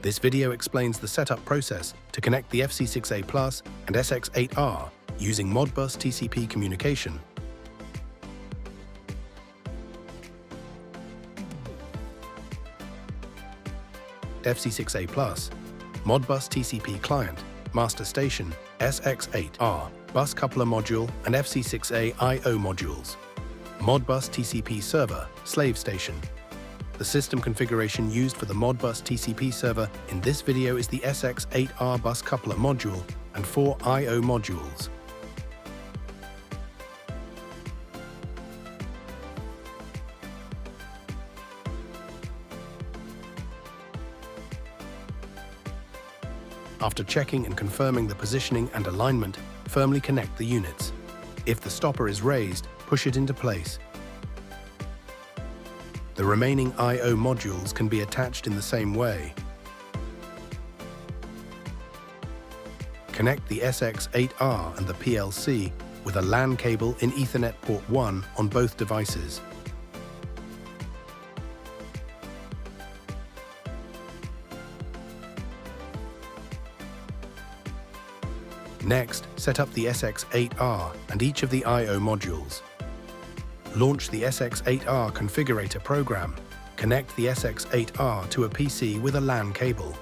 This video explains the setup process to connect the FC6A Plus and SX8R using Modbus TCP communication. FC6A Plus, Modbus TCP client, master station, SX8R, bus coupler module and FC6A I/O modules. Modbus TCP server, slave station. The system configuration used for the Modbus TCP server in this video is the SX8R bus coupler module and 4 I/O modules. After checking and confirming the positioning and alignment, firmly connect the units. If the stopper is raised, push it into place. The remaining I/O modules can be attached in the same way. Connect the SX8R and the PLC with a LAN cable in Ethernet port 1 on both devices. Next, set up the SX8R and each of the I/O modules. Launch the SX8R configurator program. Connect the SX8R to a PC with a LAN cable.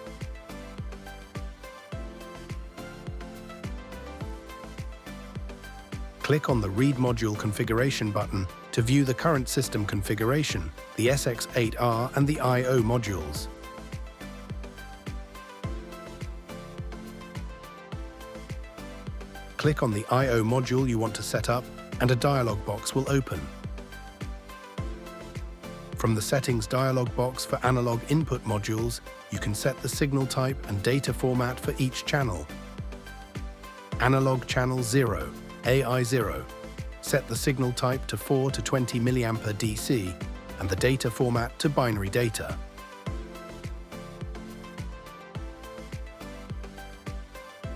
Click on the Read Module Configuration button to view the current system configuration, the SX8R and the I/O modules. Click on the I/O module you want to set up and a dialog box will open. From the Settings dialog box for analog input modules, you can set the signal type and data format for each channel. Analog channel 0, AI0. Set the signal type to 4 to 20 mA DC and the data format to binary data.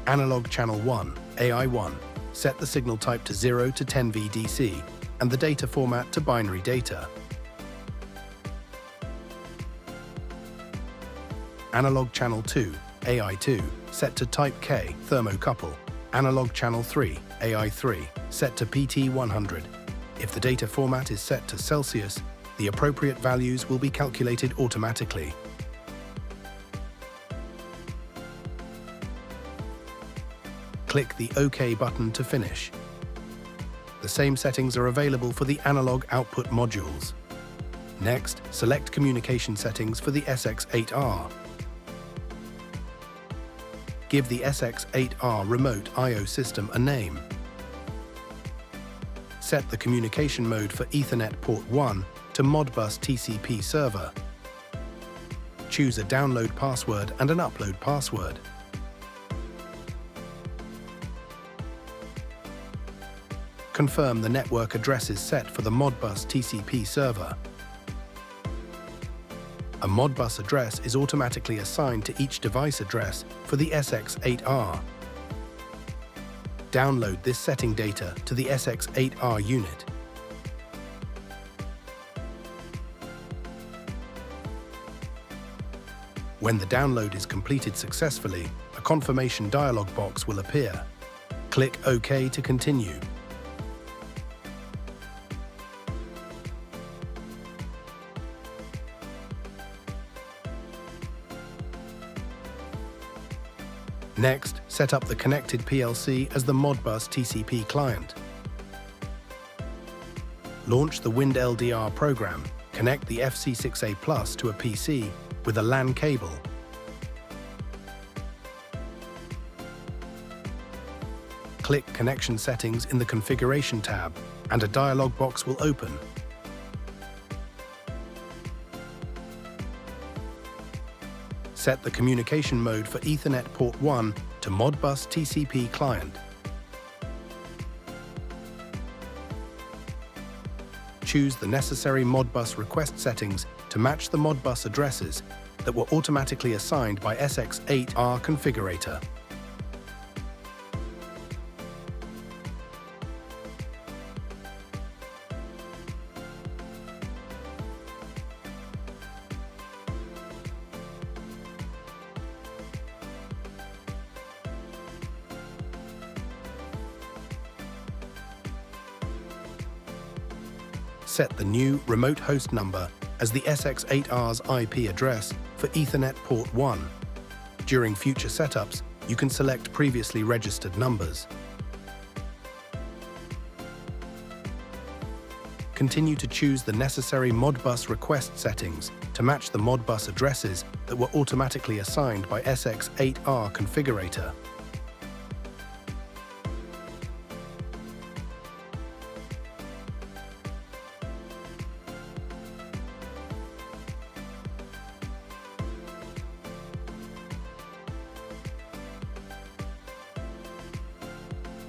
Analog channel 1, AI1. Set the signal type to 0 to 10 VDC and the data format to binary data. Analog channel 2, AI2. Set to type K, thermocouple. Analog channel 3, AI3. Set to PT100. If the data format is set to Celsius, the appropriate values will be calculated automatically. Click the OK button to finish. The same settings are available for the analog output modules. Next, select communication settings for the SX8R. Give the SX8R remote I/O system a name. Set the communication mode for Ethernet port 1 to Modbus TCP server. Choose a download password and an upload password. Confirm the network address is set for the Modbus TCP server. A Modbus address is automatically assigned to each device address for the SX8R. Download this setting data to the SX8R unit. When the download is completed successfully, a confirmation dialog box will appear. Click OK to continue. Next, set up the connected PLC as the Modbus TCP client. Launch the WinLDR program. Connect the FC6A Plus to a PC with a LAN cable. Click Connection Settings in the Configuration tab, and a dialog box will open. Set the communication mode for Ethernet port 1 to Modbus TCP client. Choose the necessary Modbus request settings to match the Modbus addresses that were automatically assigned by SX8R configurator. set the new remote host number as the SX8R's IP address for Ethernet port 1. During future setups, you can select previously registered numbers. Continue to choose the necessary Modbus request settings to match the Modbus addresses that were automatically assigned by SX8R configurator.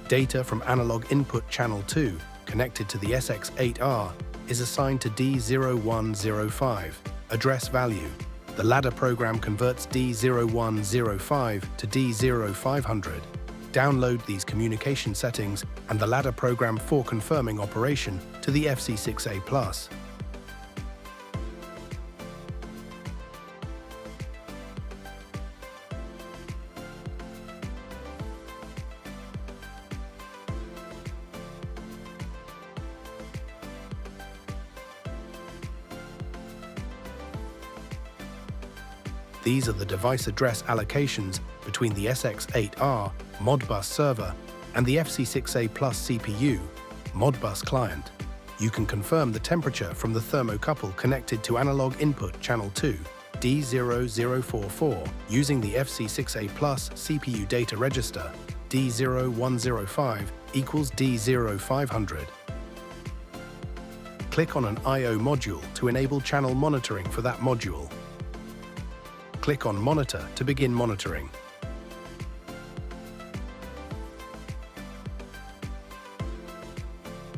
Data from analog input channel 2 connected to the SX8R is assigned to D0105, address value. The ladder program converts D0105 to D0500. Download these communication settings and the ladder program for confirming operation to the FC6A+. These are the device address allocations between the SX8R Modbus server and the FC6A+ CPU Modbus client. You can confirm the temperature from the thermocouple connected to analog input channel 2, D0044, using the FC6A+ CPU data register, D0105 equals D0500. Click on an I/O module to enable channel monitoring for that module. Click on Monitor to begin monitoring.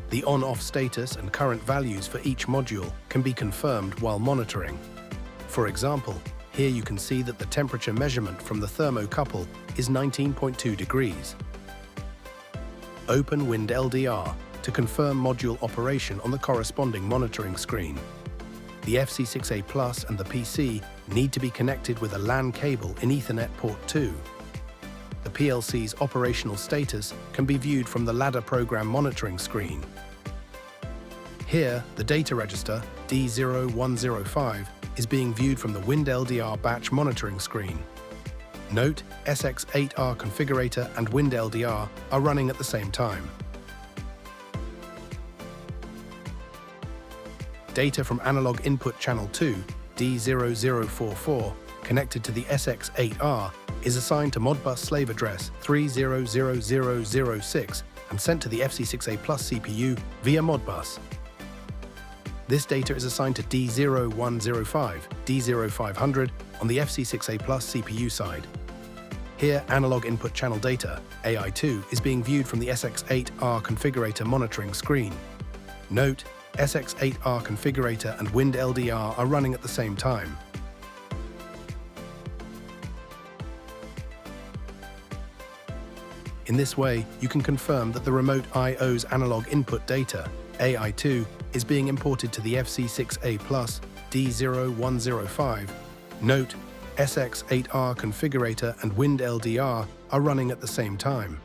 The on-off status and current values for each module can be confirmed while monitoring. For example, here you can see that the temperature measurement from the thermocouple is 19.2 degrees. Open WinLDR to confirm module operation on the corresponding monitoring screen. The FC6A+ and the PC need to be connected with a LAN cable in Ethernet port 2. The PLC's operational status can be viewed from the ladder program monitoring screen. Here, the data register, D0105, is being viewed from the WinLDR batch monitoring screen. Note, SX8R configurator and WinLDR are running at the same time. Data from analog input channel 2, D0044, connected to the SX8R, is assigned to Modbus slave address 300006 and sent to the FC6A+ CPU via Modbus. This data is assigned to D0105, D0500 on the FC6A+ CPU side. Here, analog input channel data, AI2, is being viewed from the SX8R configurator monitoring screen. Note, SX8R configurator and WinLDR are running at the same time. In this way, you can confirm that the remote I/O's analog input data, AI2, is being imported to the FC6A+ D0105. Note, SX8R configurator and WinLDR are running at the same time.